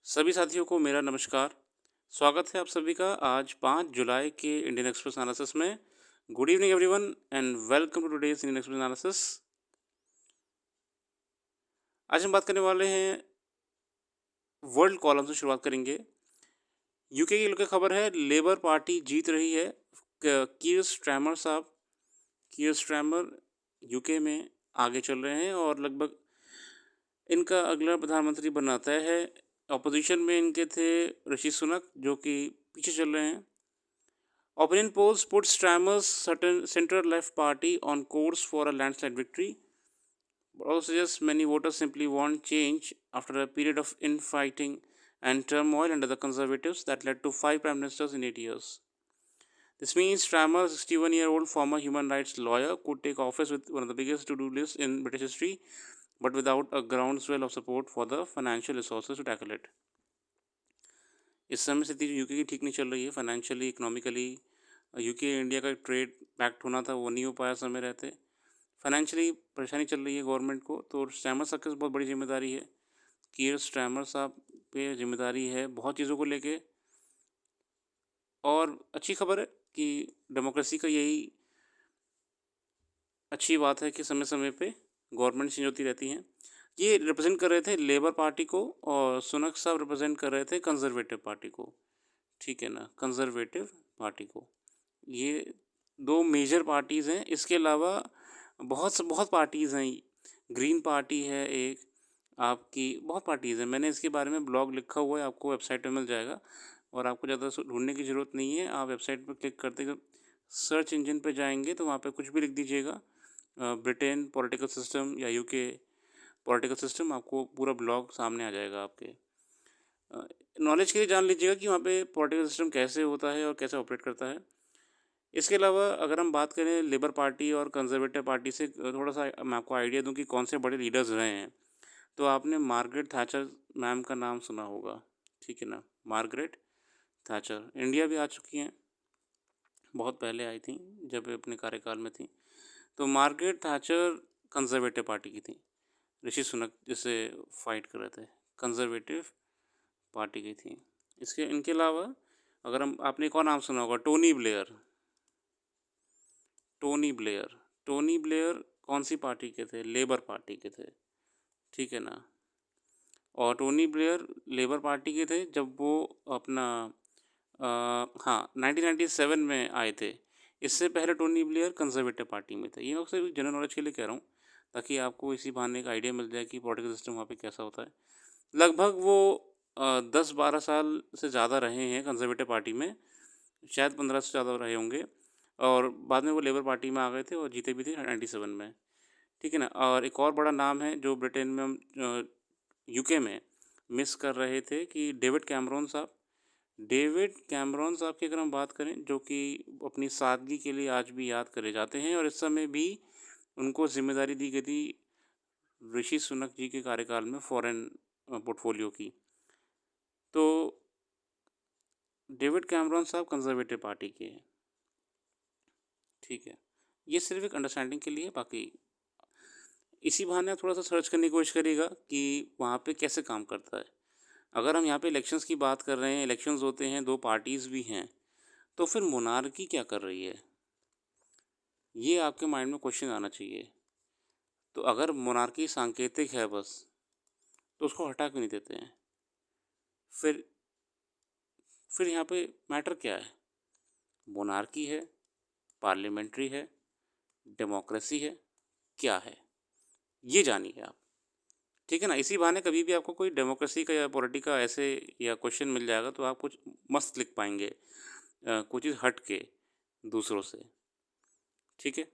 सभी साथियों को मेरा नमस्कार। स्वागत है आप सभी का आज 5 जुलाई के इंडियन एक्सप्रेस एनालिसिस में। Good evening everyone and welcome to today's Indian Express analysis. आज हम बात करने वाले हैं वर्ल्ड कॉलम से शुरुआत करेंगे। यूके की लेकर खबर है, लेबर पार्टी जीत रही है। कीर स्ट्रैमर साहब, कीर स्ट्रैमर यूके में आगे चल रहे हैं और लगभग इनका अगला प्रधानमंत्री बनना तय है। अपोजिशन में इनके थे ऋषि सुनक जो कि पीछे चल रहे हैं। Opinion polls put Stramer's center-left party on course for a landslide victory, but also suggests many voters simply want change after a period of infighting and turmoil under the Conservatives that led to 5 prime ministers in 8 years. This means Stramer, a 61-year-old former human rights lawyer, could take office with one of the biggest to-do lists in British history, but without a groundswell of support for the financial resources to tackle it. इस समय स्थिति UK की ठीक नहीं चल रही है financially, economically. UK India का ट्रेड पैक्ट होना था, वो नहीं हो पाया समय रहते। फाइनेंशियली परेशानी चल रही है गवर्नमेंट को, तो स्ट्रैमर साहब की बहुत बड़ी जिम्मेदारी है। कीर स्ट्रैमर साहब पे जिम्मेदारी है बहुत चीज़ों को लेके। और अच्छी खबर है कि डेमोक्रेसी का यही अच्छी बात है कि समय समय पे गवर्नमेंट चेंज होती रहती हैं। ये रिप्रेजेंट कर रहे थे लेबर पार्टी को और सुनक साहब रिप्रेजेंट कर रहे थे कंजर्वेटिव पार्टी को। ठीक है ना, कंजर्वेटिव पार्टी को। ये 2 मेजर पार्टीज़ हैं। इसके अलावा बहुत पार्टीज़ हैं। ग्रीन पार्टी है एक, आपकी बहुत पार्टीज़ हैं। मैंने इसके बारे में ब्लॉग लिखा हुआ है, आपको वेबसाइट पे मिल जाएगा और आपको ज़्यादा ढूँढने की ज़रूरत नहीं है। आप वेबसाइट पे क्लिक करते सर्च इंजन पे जाएँगे तो वहाँ पे कुछ भी लिख दीजिएगा, ब्रिटेन पॉलिटिकल सिस्टम या यूके पॉलिटिकल सिस्टम, आपको पूरा ब्लॉग सामने आ जाएगा आपके। नॉलेज के लिए जान लीजिएगा कि वहाँ पे पॉलिटिकल सिस्टम कैसे होता है और कैसे ऑपरेट करता है। इसके अलावा अगर हम बात करें लेबर पार्टी और कंजर्वेटिव पार्टी से, थोड़ा सा मैं आपको आइडिया दूं कि कौन से बड़े लीडर्स रहे हैं। तो आपने मार्गरेट थैचर मैम का नाम सुना होगा, ठीक है ना। मार्गरेट थैचर इंडिया भी आ चुकी हैं, बहुत पहले आई थी जब अपने कार्यकाल में थी। तो मार्गरेट थैचर कंजर्वेटिव पार्टी की थी। ऋषि सुनक जिसे फाइट कर रहे थे, कंजर्वेटिव पार्टी की थी। इसके इनके अलावा अगर हम, आपने एक और नाम सुना होगा, Tony Blair. Tony Blair, Tony Blair कौन सी पार्टी के थे? लेबर पार्टी के थे, ठीक है ना। और टोनी ब्लेयर लेबर पार्टी के थे जब वो अपना हाँ 1997 में आए थे। इससे पहले टोनी ब्लेयर कंजर्वेटिव पार्टी में थे। ये मैं सिर्फ जनरल नॉलेज के लिए कह रहा हूँ ताकि आपको इसी बहाने एक आइडिया मिल जाए कि पॉलिटिकल सिस्टम वहाँ पे कैसा होता है। लगभग वो 10-12 साल से ज़्यादा रहे हैं कंजर्वेटिव पार्टी में, शायद 15 से ज़्यादा रहे होंगे। और बाद में वो लेबर पार्टी में आ गए थे और जीते भी थे 97 में, ठीक है ना। और एक और बड़ा नाम है जो ब्रिटेन में हम यूके में मिस कर रहे थे कि डेविड कैमरॉन साहब। डेविड कैमरॉन साहब की अगर हम बात करें, जो कि अपनी सादगी के लिए आज भी याद करे जाते हैं और इस समय भी उनको जिम्मेदारी दी गई थी ऋषि सुनक जी के कार्यकाल में फॉरेन पोर्टफोलियो की। तो डेविड कैमरॉन साहब कंजर्वेटिव पार्टी के हैं, ठीक है। ये सिर्फ एक अंडरस्टैंडिंग के लिए, बाकी इसी बहाने आप थोड़ा सा सर्च करने की कोशिश करिएगा कि वहाँ पे कैसे काम करता है। अगर हम यहाँ पे इलेक्शंस की बात कर रहे हैं, इलेक्शंस होते हैं, 2 पार्टीज़ भी हैं, तो फिर मोनार्की क्या कर रही है? ये आपके माइंड में क्वेश्चन आना चाहिए। तो अगर मोनार्की सांकेतिक है बस, तो उसको हटा क्यों नहीं देते हैं? फिर फिर यहाँ पे मैटर क्या है? मोनार्की है, पार्लियामेंट्री है, डेमोक्रेसी है, क्या है? ये जानिए आप, ठीक है ना। इसी बहाने कभी भी आपको कोई डेमोक्रेसी का या पॉलिटी का ऐसे या क्वेश्चन मिल जाएगा तो आप कुछ मस्त लिख पाएंगे, कुछ चीज़ हट के दूसरों से, ठीक है।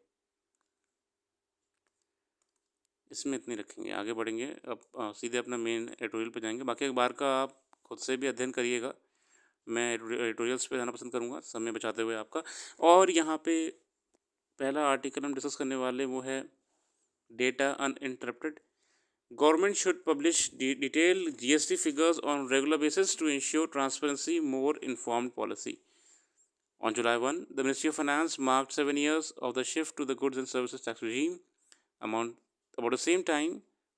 इसमें इतनी रखेंगे, आगे बढ़ेंगे। अब सीधे अपना मेन एडिटोरियल पे जाएंगे। बाकी एक बार का आप खुद से भी अध्ययन करिएगा। मैं एडिटोरियल्स पे जाना पसंद करूँगा समय बचाते हुए आपका। और यहाँ पे पहला आर्टिकल हम डिस्कस करने वाले वो है data uninterrupted. Government should publish detailed GST figures on regular basis to ensure transparency, more informed policy. On July 1, the Ministry of Finance marked 7 years of the shift to the goods and services tax regime. About the same time,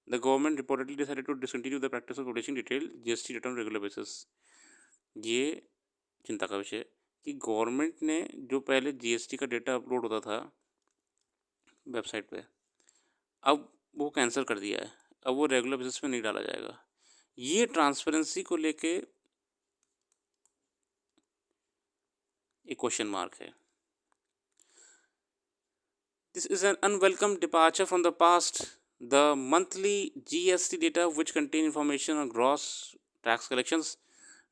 The government reportedly decided to discontinue the practice of publishing detailed GST data on regular basis. ये चिंता का विषय है कि government ने जो पहले GST का डेटा अपलोड होता था वेबसाइट पे, अब वो कैंसिल कर दिया है। अब वो रेगुलर बेसिस पे नहीं डाला जाएगा। ये ट्रांसपेरेंसी को लेके एक क्वेश्चन मार्क है। This is an unwelcome departure from the past. The monthly GST data, which contain information on gross tax collections,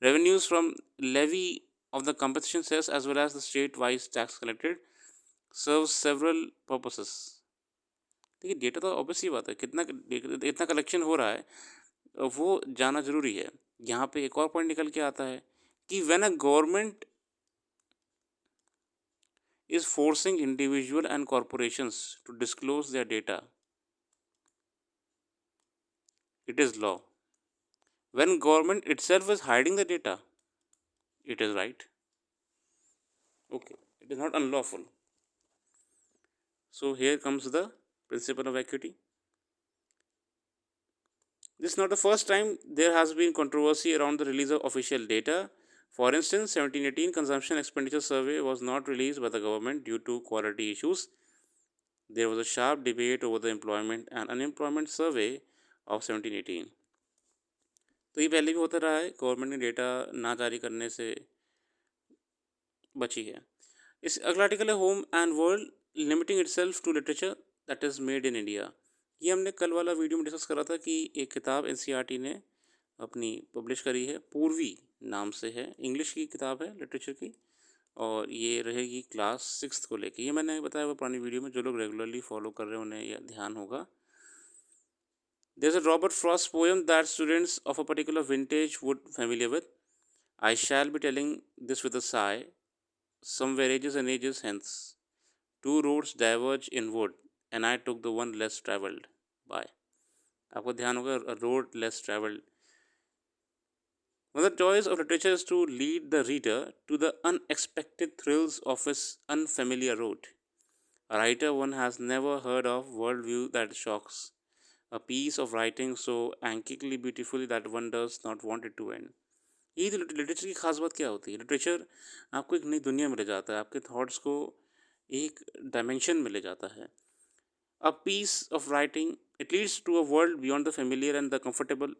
revenues from levy of the compensation cess as well as the state-wise tax collected, serves several purposes. देखिए data तो obviously बात है, इतना collection हो रहा है वो जाना जरूरी है। यहाँ पे एक और पॉइंट निकल के आता है कि when a government is forcing individual and corporations to disclose their data, it is law. When government itself is hiding the data, it is right. Okay, it is not unlawful. So here comes the principle of equity. This is not the first time there has been controversy around the release of official data. For instance, 1718 consumption expenditure survey was not released by the government due to quality issues. There was a sharp debate over the employment and unemployment survey of 1718. तो ये पहले भी होता रहा है, government ने data ना जारी करने से बची है। इस अगला आर्टिकल है home and world limiting itself to literature that is made in India. ये हमने कल वाला वीडियो में डिस्कस करा था कि एक किताब एनसीईआरटी ने अपनी पब्लिश करी है, पूर्वी नाम से है, इंग्लिश की किताब है लिटरेचर की, और ये रहेगी क्लास 6 को लेके। ये मैंने बताया वो पुरानी वीडियो में, जो लोग रेगुलरली फॉलो कर रहे हैं उन्हें यह ध्यान होगा। There's a Robert Frost poem that students of a particular vintage would familiar with. I shall be telling this with a sigh. Somewhere ages and ages hence, two roads diverge in wood, and I took the one less travelled by. आपको ध्यान होगा, a road less travelled. One of the joys of literature is to lead the reader to the unexpected thrills of his unfamiliar road. A writer one has never heard of worldview that shocks. A piece of writing so anxiously beautifully that one does not want it to end. ये literature की खास बात क्या होती है? Literature आपको एक नई दुनिया में ले जाता है, आपके थॉट्स को एक डायमेंशन में ले जाता है। A piece of writing it leads to a world beyond the familiar and the comfortable,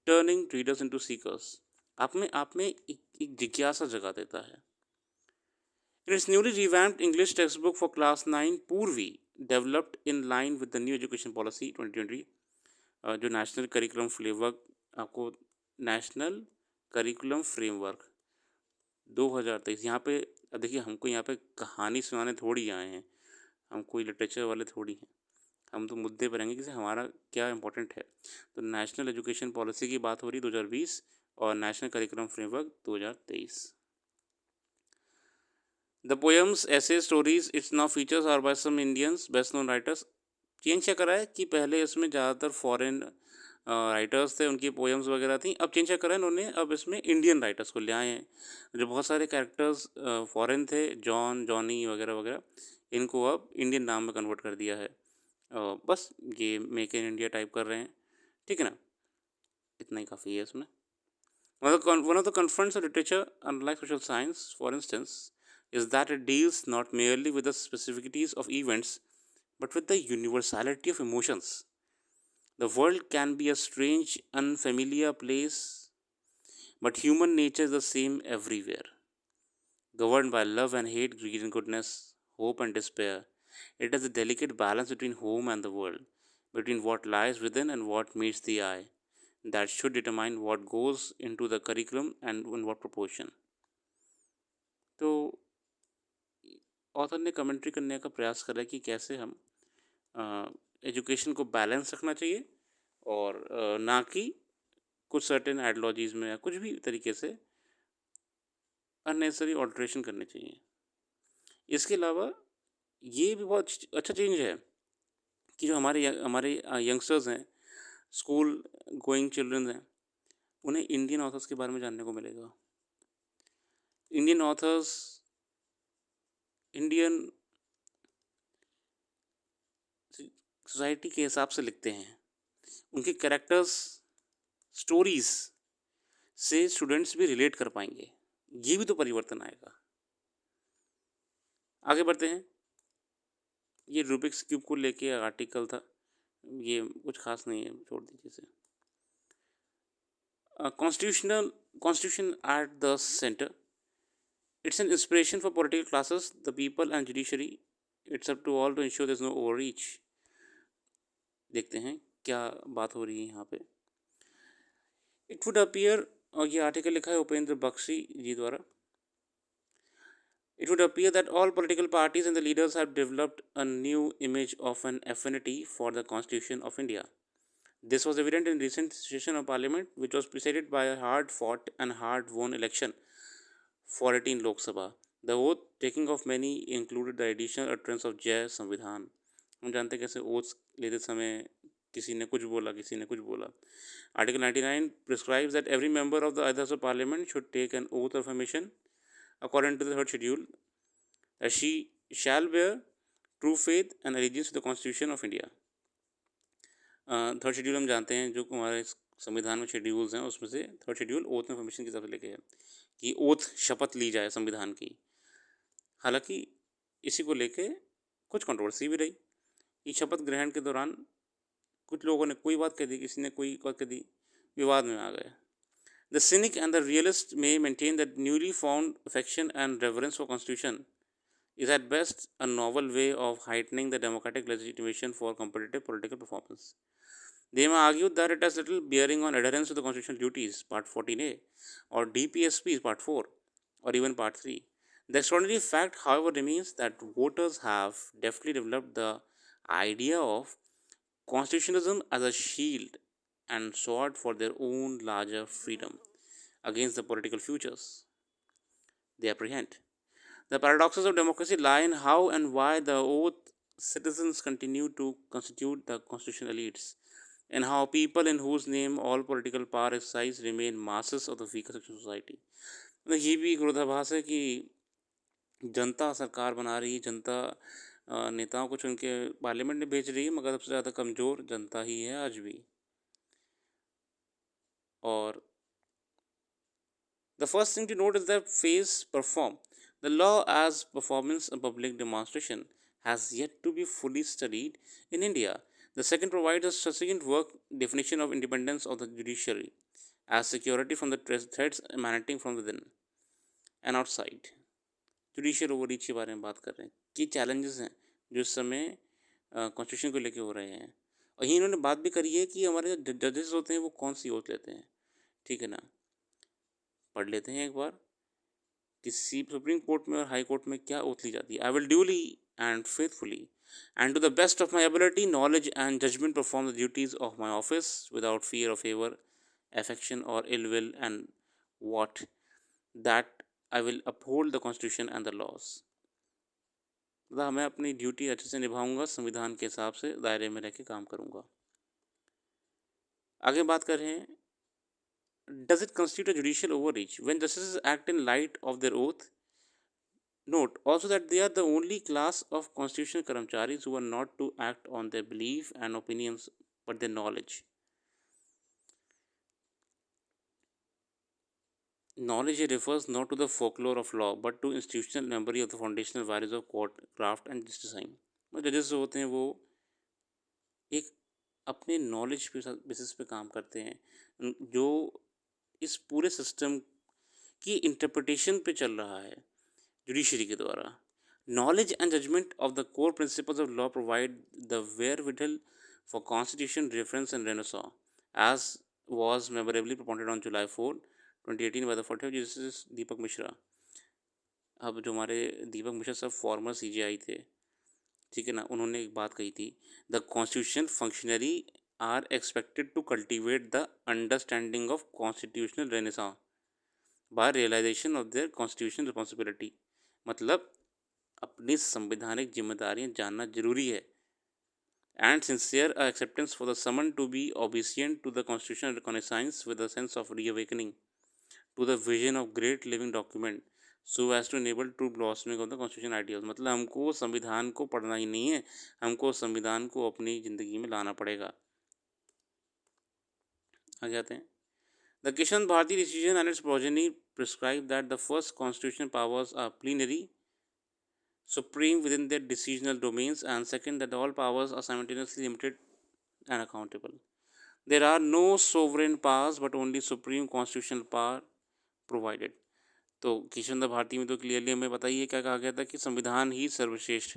turning readers into seekers. आप में एक जिज्ञासा जगा देता है। In its newly revamped English textbook for class 9, Purvi, developed in line with the new education policy 2020, जो national curriculum framework, आपको national curriculum framework 2023, यहाँ पे अब देखिए, हमको यहाँ पे कहानी सुनाने थोड़ी आए हैं, हम कोई लिटरेचर वाले थोड़ी हैं, हम तो मुद्दे पर रहेंगे कि हमारा क्या इंपॉर्टेंट है। तो नेशनल एजुकेशन पॉलिसी की बात हो रही 2020 और national curriculum framework 2023। The poems, essays, stories its now features are by some Indians best known writers. Change क्या करा है कि पहले इसमें ज़्यादातर फॉरेन राइटर्स थे, उनकी पोएम्स वगैरह थी। अब चेंज क्या करा है इन्होंने, अब इसमें इंडियन राइटर्स को ले आए हैं। जो बहुत सारे कैरेक्टर्स फॉरेन थे, जॉन, जॉनी वगैरह वगैरह, इनको अब इंडियन नाम में कन्वर्ट कर दिया है। बस ये मेक इन इंडिया टाइप कर रहे हैं, ठीक है ना, इतना ही काफ़ी है इसमें। One of the confronts of literature, unlike social science, for instance, is that it deals not merely with the specificities of events, but with the universality of emotions. The world can be a strange, unfamiliar place, but human nature is the same everywhere. Governed by love and hate, greed and goodness, hope and despair, it is a delicate balance between home and the world, between what lies within and what meets the eye, that should determine what goes into the curriculum and in what proportion. तो author ने commentary करने का प्रयास करा कि कैसे हम education को बैलेंस रखना चाहिए, और ना कि कुछ सर्टेन आइडियोलॉजीज़ में या कुछ भी तरीके से अननेसेसरी ऑल्ट्रेशन करने चाहिए। इसके अलावा ये भी बहुत अच्छा चेंज है कि जो हमारे यंगस्टर्स हैं, स्कूल गोइंग चिल्ड्रन हैं, उन्हें इंडियन ऑथर्स के बारे में जानने को मिलेगा। इंडियन ऑथर्स, इंडियन सोसाइटी के हिसाब से लिखते हैं, उनके कैरेक्टर्स, स्टोरीज से स्टूडेंट्स भी रिलेट कर पाएंगे। ये भी तो परिवर्तन आएगा। आगे बढ़ते हैं। ये रूबिक्स क्यूब को लेके आर्टिकल था, ये कुछ खास नहीं है, छोड़ दीजिए इसे। Constitution at the center. It's an inspiration for political classes, the people and judiciary. It's up to all to ensure there's no overreach. देखते हैं क्या बात हो रही है यहाँ पे। It would appear, और ये आर्टिकल लिखा है उपेंद्र बख्शी जी द्वारा। It would appear that all political parties and the leaders have developed a new image of an affinity for the Constitution of India. This was evident in recent session of Parliament, which was preceded by a hard-fought and hard-won election for 18 Lok Sabha. The oath taking of many included the additional utterance of Jai संविधान। हम जानते हैं कैसे oath लेते समय किसी ने कुछ बोला, किसी ने कुछ बोला। Article 99 prescribes that every member of the House of Parliament should take an oath of affirmation according to the third schedule, that she shall bear true faith and allegiance to the Constitution of India. Third schedule हम जानते हैं जो हमारे संविधान में schedules हैं, उसमें से third schedule oath of affirmation की तरफ से लेके है कि ओथ शपथ ली जाए संविधान की। हालांकि इसी को लेके कुछ कंट्रोवर्सी भी रही कि शपथ ग्रहण के दौरान कुछ लोगों ने कोई बात कह दी, किसी ने कोई बात कह दी, विवाद में आ गए। The scenic and the realist may maintain that newly found affection and reverence for constitution is at best a novel way of heightening the democratic legitimation for competitive political performance. They may argue that it has little bearing on adherence to the constitutional duties, Part 14A, or DPSPs, Part 4, or even Part 3. The extraordinary fact, however, remains that voters have deftly developed the idea of constitutionalism as a shield and sword for their own larger freedom against the political futures they apprehend. The paradoxes of democracy lie in how and why the oath citizens continue to constitute the constitutional elites, and how people in whose name all political power exercise remain masses of the weaker section of society. ये भी एक विरोधाभास है कि जनता सरकार बना रही, जनता नेताओं को चुन के पार्लियामेंट में भेज रही है, मगर सबसे ज़्यादा कमज़ोर जनता ही है आज भी। और the first thing to note is that phase perform. The law as performance and public demonstration has yet to be fully studied in India. The second provides a succinct work definition of independence of the judiciary as security from the threats emanating from within and outside. Judicial overreach के बारे में बात कर रहे हैं कि challenges हैं जो इस समय कॉन्स्टिट्यूशन को लेके हो रहे हैं। और यही इन्होंने बात भी करी है कि हमारे जो जजेस होते हैं वो कौन सी ओथ लेते हैं। ठीक है ना, पढ़ लेते हैं एक बार किसी सुप्रीम कोर्ट में और हाई कोर्ट में क्या ओथ ली जाती है। I will duly and faithfully and to the best of my ability, knowledge and judgment perform the duties of my office without fear of favour, affection or ill will, and what that I will uphold the constitution and the laws. मतलब मैं अपनी duty अच्छे से निभाऊंगा, संविधान के हिसाब से दायरे में रह के काम करूंगा। आगे बात कर रहे हैं, does it constitute a judicial overreach when justices act in light of their oath? Note also that they are the only class of constitutional karamcharis who are not to act on their belief and opinions but their knowledge. Knowledge refers not to the folklore of law but to institutional memory of the foundational values of court, craft and justicing. जजेस जो होते हैं वो एक अपने knowledge basis पे काम करते हैं, जो इस पूरे सिस्टम की इंटरप्रिटेशन पे चल रहा है जुडिशरी के द्वारा। Knowledge and judgment of the core principles of law provide the wherewithal for constitution reference and renaissance, as was memorably propounded on July 4, 2018 by the 40th Justice दीपक मिश्रा। अब जो हमारे दीपक मिश्रा सब फॉर्मर CJI थे, ठीक है ना, उन्होंने एक बात कही थी, the constitution functionary are expected to cultivate the understanding of constitutional renaissance by realisation of their constitutional responsibility. मतलब अपनी संवैधानिक जिम्मेदारियां जानना जरूरी है, and sincere acceptance for the summon to be obedient to the constitutional reconnaissance with a sense of reawakening to the vision of great living document so as to enable true blossoming of the constitution ideals. मतलब हमको संविधान को पढ़ना ही नहीं है, हमको संविधान को अपनी ज़िंदगी में लाना पड़ेगा। आ जाते हैं। The Kishan Bharati decision and its progeny prescribe that the first constitution powers are plenary supreme within their decisional domains, and second, that all powers are simultaneously limited and accountable. There are no sovereign powers but only supreme constitutional power provided. तो किशन भारती में तो clearly हमें बताइए क्या कहा गया था कि संविधान ही सर्वश्रेष्ठ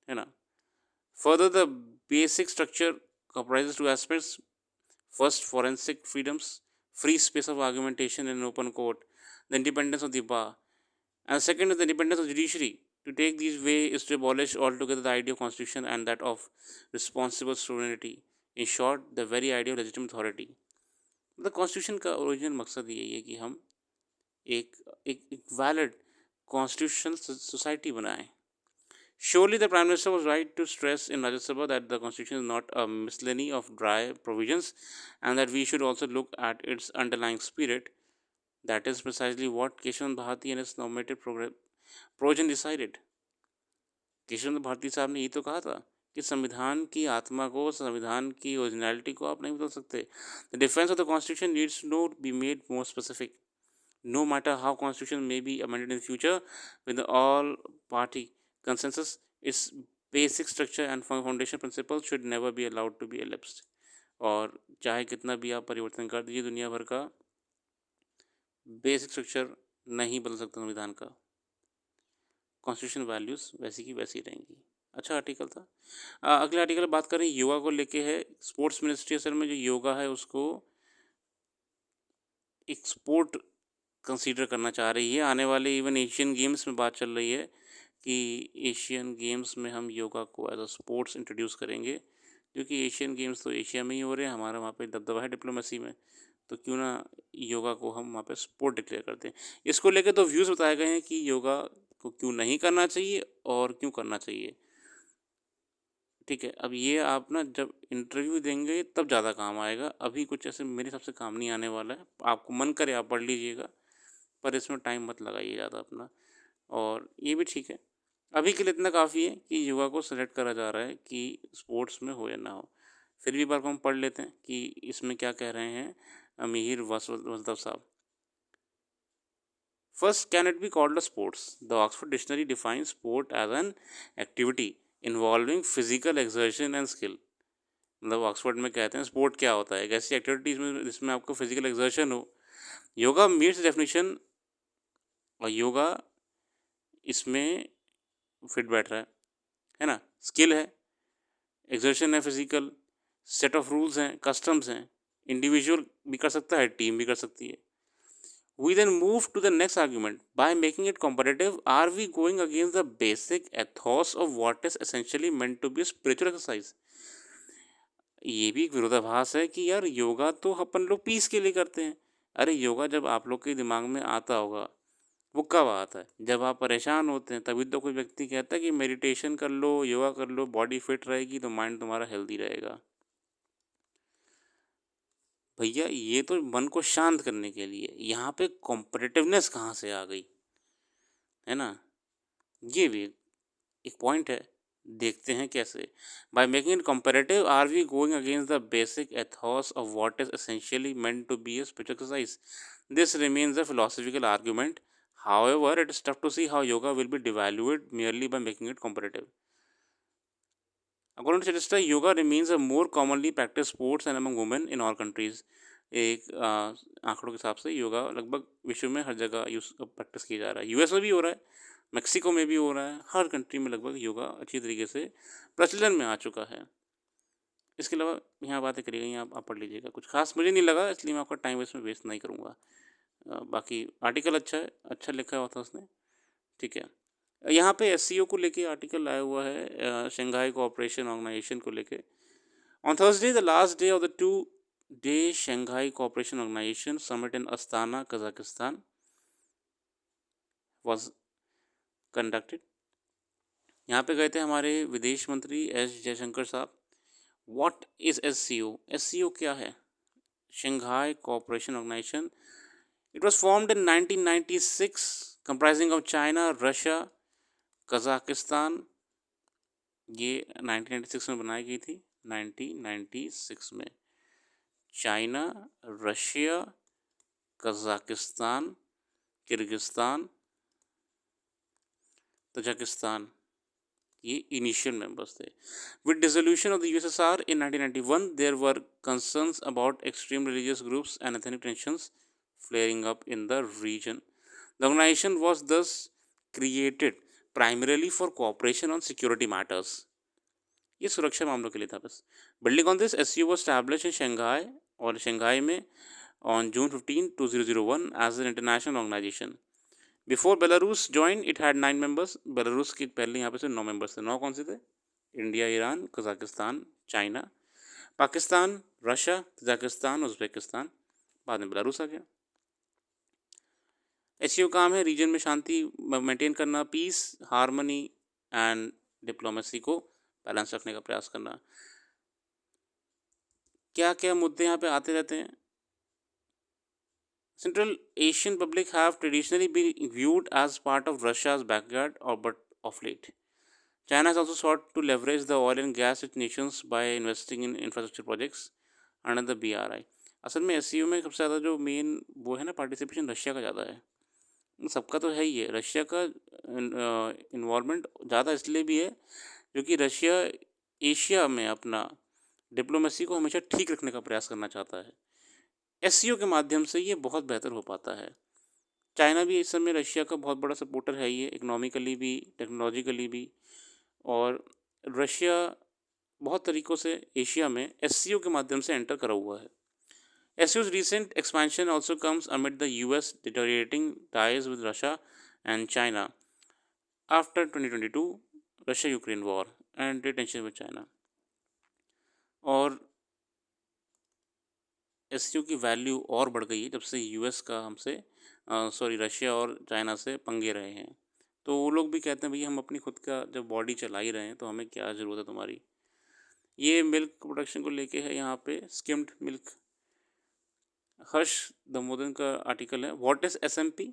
है ना। Further the basic structure comprises two aspects. First, forensic freedoms, free space of argumentation in an open court, the independence of the bar. And second is the independence of judiciary. To take these way is to abolish altogether the idea of constitution and that of responsible sovereignty. In short, the very idea of legitimate authority. मतलब constitution का original मकसद यही है कि हम एक valid constitutional society बनाएं। Surely the Prime Minister was right to stress in Rajya Sabha that the Constitution is not a miscellany of dry provisions and that we should also look at its underlying spirit. That is precisely what Keshav Bharati and his nominated progeny decided. Keshav Bharati साहब ने ये तो कहा था कि संविधान की आत्मा को, संविधान की ओरिजिनलिटी को आप नहीं बदल सकते। The defence of the constitution needs no be made more specific, no matter how constitution may be amended in future with all party consensus, its basic structure and foundation principle should never be allowed to be eclipsed. और चाहे कितना भी आप परिवर्तन कर दीजिए दुनिया भर का, बेसिक स्ट्रक्चर नहीं बदल सकता संविधान का। कॉन्स्टिट्यूशन वैल्यूज़ वैसी की वैसी रहेंगी। अच्छा आर्टिकल था। अगला आर्टिकल बात करें योगा को लेके है। स्पोर्ट्स मिनिस्ट्री असल में जो योगा है उसको एक स्पोर्ट कंसीडर करना चाह रही है। आने वाले इवन एशियन गेम्स में बात चल रही है कि एशियन गेम्स में हम योगा को एज अ स्पोर्ट्स इंट्रोड्यूस करेंगे, क्योंकि एशियन गेम्स तो एशिया में ही हो रहे हैं, हमारा वहाँ पे दबदबा है डिप्लोमेसी में, तो क्यों ना योगा को हम वहाँ पे स्पोर्ट डिक्लेयर करते हैं। इसको लेकर तो व्यूज़ बताए गए हैं कि योगा को क्यों नहीं करना चाहिए और क्यों करना चाहिए। ठीक है, अब ये आप ना जब इंटरव्यू देंगे तब ज़्यादा काम आएगा, अभी कुछ ऐसे मेरे हिसाब से काम नहीं आने वाला है। आपको मन करे आप पढ़ लीजिएगा, पर इसमें टाइम मत लगाइए ज़्यादा अपना। और ये भी ठीक है, अभी के लिए इतना काफ़ी है कि योगा को सेलेक्ट करा जा रहा है कि स्पोर्ट्स में हो या ना हो। फिर भी एक बार को हम पढ़ लेते हैं कि इसमें क्या कह रहे हैं मिहिर वसदव साहब। First, can it be called a sports? The Oxford Dictionary defines sport as an activity involving physical exertion and skill. मतलब ऑक्सफोर्ड में कहते हैं स्पोर्ट क्या होता है, एक ऐसी एक्टिविटीज में जिसमें आपको फिजिकल एक्सर्शन हो। योगा मीट्स डेफिनेशन, और योगा इसमें फिट बैठ रहा है ना। स्किल है, एक्सर्शन है फिजिकल, सेट ऑफ रूल्स हैं, कस्टम्स हैं, इंडिविजुअल भी कर सकता है, टीम भी कर सकती है। We then move to the next argument. By making it competitive, are we going against the basic ethos of what is essentially meant to be a spiritual exercise? ये भी एक विरोधाभास है कि यार योगा तो अपन लोग पीस के लिए करते हैं। अरे योगा जब आप लोग के दिमाग में आता होगा वो कब आता है? जब आप परेशान होते हैं, तभी तो कोई व्यक्ति कहता है कि मेडिटेशन कर लो, योगा कर लो, बॉडी फिट रहेगी तो माइंड तुम्हारा हेल्दी रहेगा। भैया ये तो मन को शांत करने के लिए, यहाँ पे कॉम्पिटिटिवनेस कहाँ से आ गई, है ना। ये भी एक पॉइंट है, देखते हैं कैसे। By making it comparative, are we going against the basic ethos of what is essentially meant to be a spiritual exercise? This remains a philosophical argument, however it is tough to see how yoga will be devalued merely by making it competitive. According to Chittister, yoga remains a more commonly practiced sports and among women in all countries. एक आंकड़ों के हिसाब से योगा लगभग विश्व में हर जगह use practice किया जा रहा है। यूएस में भी हो रहा है, मेक्सिको में भी हो रहा है, हर कंट्री में लगभग योगा अच्छी तरीके से प्रचलन में आ चुका है। इसके अलावा यहाँ बातें करी गई, आप पढ़ लीजिएगा, कुछ खास मुझे नहीं लगा, इसलिए मैं आपका टाइम इसमें वेस्ट नहीं करूँगा। बाकी आर्टिकल अच्छा है, अच्छा लिखा हुआ था उसने, ठीक है। यहाँ पे एस को लेके आर्टिकल आया हुआ है, शंघाई कोऑपरेशन ऑर्गेनाइजेशन को लेके। On Thursday the last day of the 2-day Shanghai cooperation organisation summit in Astana Kazakhstan was conducted. यहाँ पे गए थे हमारे विदेश मंत्री एस जयशंकर साहब। व्हाट इज एस क्या है? Shanghai cooperation organisation It was formed in 1996, comprising of China, Russia, Kazakhstan. ये 1996 में बनाई गई थी, 1996 में। China, Russia, Kazakhstan, Kyrgyzstan, Tajikistan, ये इनिशियल मेंबर्स थे। With dissolution of the USSR in 1991 there were concerns about extreme religious groups and ethnic tensions flaring up in the region. The organization was thus created primarily for cooperation on security matters. ये सुरक्षा मामलों के लिए था बस। Building on this SCO was established in Shanghai, और Shanghai में on June 15, 2001 as an international organization. Before Belarus joined, it had 9 members. Belarus की पहले यहाँ पे से 9 मेंबर्स थे। 9 कौन से थे? India, Iran, Kazakhstan, China, Pakistan, Russia, Tajikistan, Uzbekistan. बाद में बेलारूस आ गया। एससीओ काम है रीजन में शांति मेंटेन करना, पीस, हार्मनी एंड डिप्लोमेसी को बैलेंस रखने का प्रयास करना। क्या क्या मुद्दे यहाँ पे आते रहते हैं? Central Asian public have traditionally been viewed as part of Russia's backyard और but of late China has also sought to leverage the oil and gas rich nations by investing in infrastructure projects under the BRI. असल में SCO में सबसे ज़्यादा जो main वो है ना पार्टिसिपेशन रशिया का ज़्यादा है। सबका तो है ही है। रशिया का इन्वॉल्वमेंट ज़्यादा इसलिए भी है क्योंकि रशिया एशिया में अपना डिप्लोमेसी को हमेशा ठीक रखने का प्रयास करना चाहता है। एससीओ के माध्यम से ये बहुत बेहतर हो पाता है। चाइना भी इस समय रशिया का बहुत बड़ा सपोर्टर है, ये इकोनॉमिकली भी, टेक्नोलॉजिकली भी। और रशिया बहुत तरीक़ों से एशिया में एससीओ के माध्यम से एंटर करा हुआ है। SU's recent expansion also comes amid the US deteriorating ties with Russia and China after 2022 Russia-Ukraine war and trade tensions with China. और एससीओ की वैल्यू और बढ़ गई है जब से यूएस का हमसे रशिया और चाइना से पंगे रहे हैं। तो वो लोग भी कहते हैं भैया हम अपनी खुद का जब बॉडी चला ही रहे हैं तो हमें क्या ज़रूरत है तुम्हारी। ये मिल्क प्रोडक्शन को लेके है यहाँ पे, स्किम्ड मिल्क। हर्ष दमोदर का आर्टिकल है, what is SMP?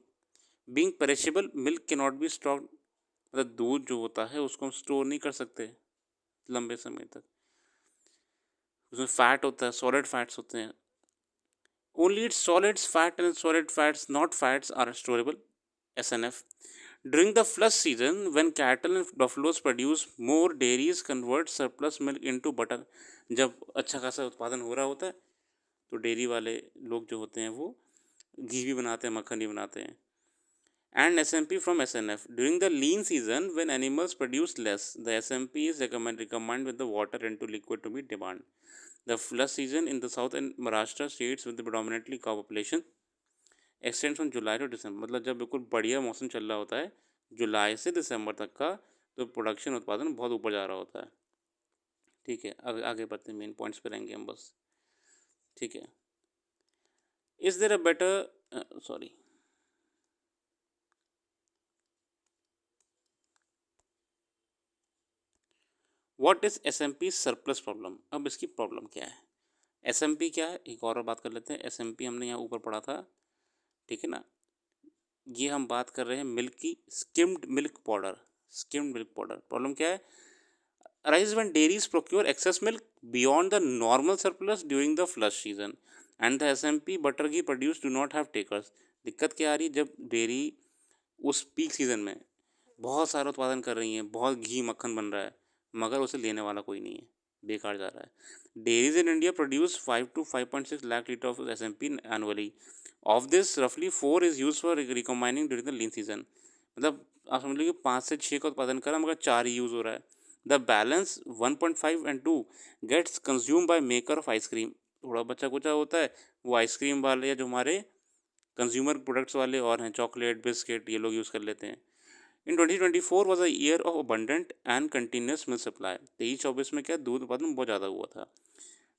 Being perishable milk can not be stocked. मतलब दूध जो होता है उसको हम स्टोर नहीं कर सकते लंबे समय तक, उसमें फैट होता है, सॉलिड फैट्स होते हैं। Only its solids fat and solid fats not fats are storable, SNF. During the flush season, when cattle and buffaloes produce more, dairies convert surplus milk into butter. जब अच्छा खासा उत्पादन हो रहा होता है तो डेयरी वाले लोग जो होते हैं वो घी भी बनाते हैं, मक्खन भी बनाते हैं। And SMP from SNF. During the lean season, when animals produce less, the SMP is recombined with the water into liquid to meet demand. The flush season in the south and Maharashtra states with the predominantly cow population extends from July to December. मतलब जब बिल्कुल बढ़िया मौसम चल रहा होता है जुलाई से दिसंबर तक का, तो प्रोडक्शन उत्पादन बहुत ऊपर जा रहा होता है। ठीक है, अब आगे बढ़ते हैं, मेन पॉइंट्स पे रहेंगे हम बस। ठीक है, is there a better what is SMP surplus problem? अब इसकी प्रॉब्लम क्या है, एसएमपी क्या है, एक और बात कर लेते हैं। एसएमपी हमने यहाँ ऊपर पढ़ा था, ठीक है ना। ये हम बात कर रहे हैं मिल्क की, skimmed milk powder. Skimmed milk powder problem क्या है? arise when dairies procure excess milk beyond the normal surplus during the flush season and the SMP butter ghee produced do not have takers. दिक्कत क्या आ रही है? जब dairy उस peak season में बहुत सारा उत्पादन कर रही हैं, बहुत घी मक्खन बन रहा है, मगर उसे लेने वाला कोई नहीं है, बेकार जा रहा है। Dairies in India produce 5 to 5.6 lakh litres of SMP annually. Of this रफली 4 is use for recombining during the lean season. मतलब आप समझ लीजिए 5 से 6 का उत्पादन करा मगर 4 ही यूज़ हो रहा है। The balance 1.5 and 2 gets consume by maker of ice cream. थोड़ा बच्चा कुचा होता है वो आइसक्रीम वाले या जो हमारे कंज्यूमर प्रोडक्ट्स वाले और हैं, चॉकलेट, बिस्किट, ये लोग यूज़ कर लेते हैं। इन 2024 was a year of abundant and continuous milk supply. 23-24 में क्या दूध उत्पादन बहुत ज़्यादा हुआ था।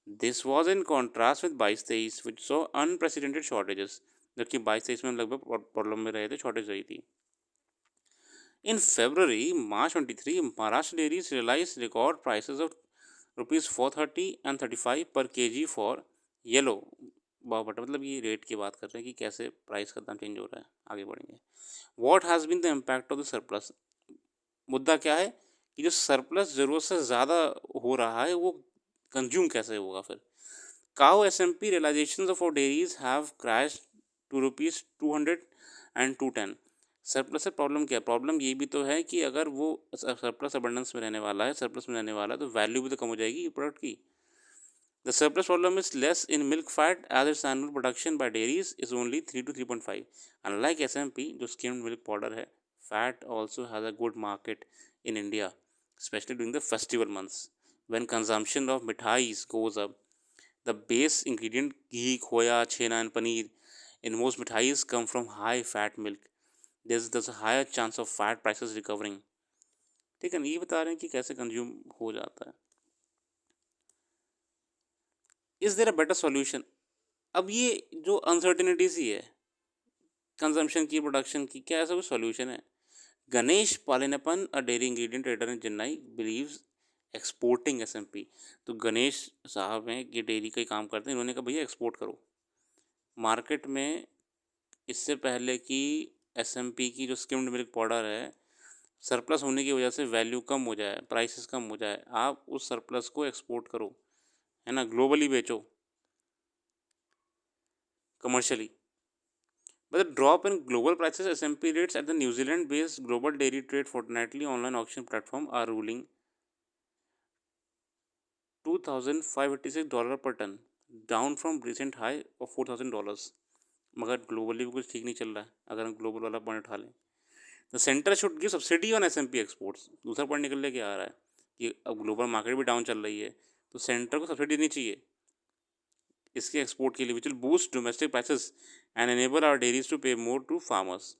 This was in contrast with 22-23 which saw unprecedented shortages. जबकि 22-23 में लगभग प्रॉब्लम में रहे थे, शॉर्टेज रही थी। In February, March 23, Maharashtra dairies realized record prices of rupees 430 and 35 per kg for yellow भाव बटा मतलब ये रेट की बात कर रहे हैं कि कैसे प्राइस का दाम चेंज हो रहा है। आगे बढ़ेंगे। What has been the impact of the surplus. मुद्दा क्या है कि जो सरप्लस ज़रूरत से ज़्यादा हो रहा है वो कंज्यूम कैसे होगा फिर। Cow SMP realisations of our dairies have crash to rupees 200 and 210। Surplus से प्रॉब्लम क्या है? प्रॉब्लम ये भी तो है कि अगर वो सरप्लस अबंडेंस में रहने वाला है, सरप्लस में रहने वाला है, तो वैल्यू भी तो कम हो जाएगी प्रोडक्ट की। The surplus volume is less in milk fat as its annual production by dairies is only 3 to 3.5. Unlike SMP, जो skimmed milk powder है, fat also has a good market in India, especially during the festival months. When consumption of mithais goes up, the base ingredient ghee, khoya, chena and paneer in most mithais come from high fat milk. There's a higher chance of fat prices recovering. ठीक है ना, ये बता रहे हैं कि कैसे consume हो जाता है। Is there a better solution. अब ये जो अनसर्टिनिटीज ही है कंजम्पशन की, प्रोडक्शन की, क्या ऐसा कोई सॉल्यूशन है? Ganesh Palaniappan a dairy ingredient trader in Chennai believes exporting SMP. तो गणेश साहब हैं, ये डेयरी का ही काम करते हैं, इन्होंने कहा भैया एक्सपोर्ट करो मार्केट में। इससे पहले कि एसएमपी की जो स्किम्ड मिल्क पाउडर है सरप्लस होने की वजह से वैल्यू कम हो जाए, प्राइसेस कम हो जाए, आप उस सरप्लस को एक्सपोर्ट करो, है ना, ग्लोबली बेचो commercially. But the drop in global prices SMP rates at the New Zealand based global dairy trade fortnightly online auction platform are ruling $2,586 per ton, down from recent high of $4,000। मगर globally भी कुछ ठीक नहीं चल रहा है अगर हम ग्लोबल वाला पॉइंट उठा लें। The centre should give subsidy on SMP exports. दूसरा पॉइंट निकल के आ रहा है कि अब ग्लोबल मार्केट भी डाउन चल रही है तो सेंटर को सब्सिडी देनी चाहिए इसके एक्सपोर्ट के लिए, which will boost domestic prices and enable our dairies to pay more to farmers.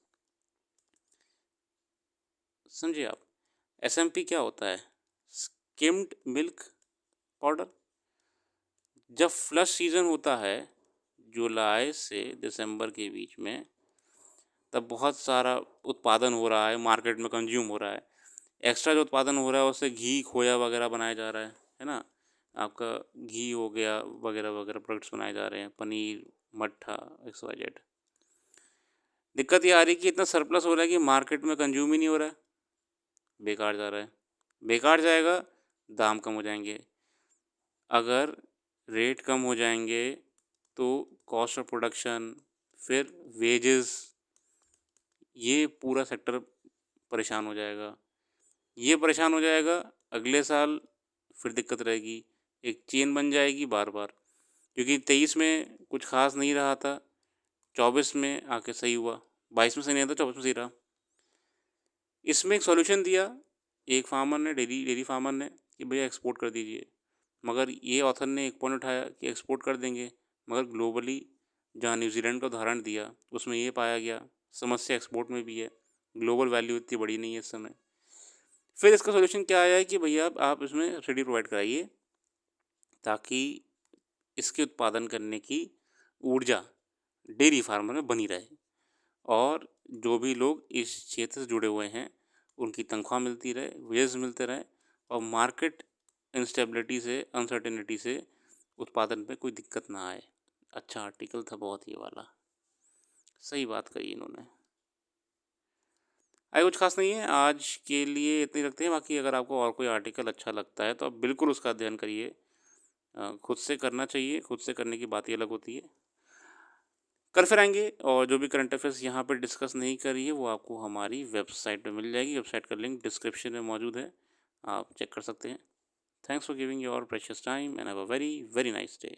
समझिए आप, एसएमपी क्या होता है? Skimmed milk powder. जब फ्लश सीजन होता है जुलाई से दिसंबर के बीच में, तब बहुत सारा उत्पादन हो रहा है, मार्केट में कंज्यूम हो रहा है। एक्स्ट्रा जो उत्पादन हो रहा है उससे घी, खोया वगैरह बनाया जा रहा है ना, आपका घी हो गया वगैरह वगैरह प्रोडक्ट्स बनाए जा रहे हैं, पनीर, मट्ठा, XYZ। दिक्कत ये आ रही है कि इतना सरप्लस हो रहा है कि मार्केट में कंज्यूम ही नहीं हो रहा है, बेकार जा रहा है। बेकार जाएगा, दाम कम हो जाएंगे। अगर रेट कम हो जाएंगे तो कॉस्ट ऑफ प्रोडक्शन, फिर वेजेस, ये पूरा सेक्टर परेशान हो जाएगा। ये परेशान हो जाएगा, अगले साल फिर दिक्कत रहेगी, एक चेन बन जाएगी बार बार। क्योंकि 23 में कुछ खास नहीं रहा था, 24 में आके सही हुआ, 22 में सही नहीं था, 24 में सही रहा। इसमें एक सॉल्यूशन दिया एक फार्मर ने, डेयरी फार्मर ने, कि भैया एक्सपोर्ट कर दीजिए। मगर ये ऑथर ने एक पॉइंट उठाया कि एक्सपोर्ट कर देंगे, मगर ग्लोबली जहाँ न्यूजीलैंड का उदाहरण दिया उसमें ये पाया गया समस्या एक्सपोर्ट में भी है, ग्लोबल वैल्यू इतनी बड़ी नहीं है इस समय। फिर इसका सॉल्यूशन क्या आया है कि भैया आप इसमें सब्सिडी प्रोवाइड कराइए ताकि इसके उत्पादन करने की ऊर्जा डेयरी फार्मर में बनी रहे, और जो भी लोग इस क्षेत्र से जुड़े हुए हैं उनकी तनख्वाह मिलती रहे, वेज मिलते रहे, और मार्केट इंस्टेबिलिटी से, अनसर्टेनिटी से उत्पादन पे कोई दिक्कत ना आए। अच्छा आर्टिकल था बहुत ये वाला, सही बात कही इन्होंने। आगे कुछ खास नहीं है, आज के लिए इतने रखते हैं। बाकी अगर आपको और कोई आर्टिकल अच्छा लगता है तो आप बिल्कुल उसका अध्ययन करिए, खुद से करना चाहिए, खुद से करने की बात ही अलग होती है। कल फिर आएंगे, और जो भी करंट अफेयर्स यहाँ पर डिस्कस नहीं करी है वो आपको हमारी वेबसाइट पे मिल जाएगी। वेबसाइट का लिंक डिस्क्रिप्शन में मौजूद है, आप चेक कर सकते हैं। Thanks for giving your precious time and have a very very nice day.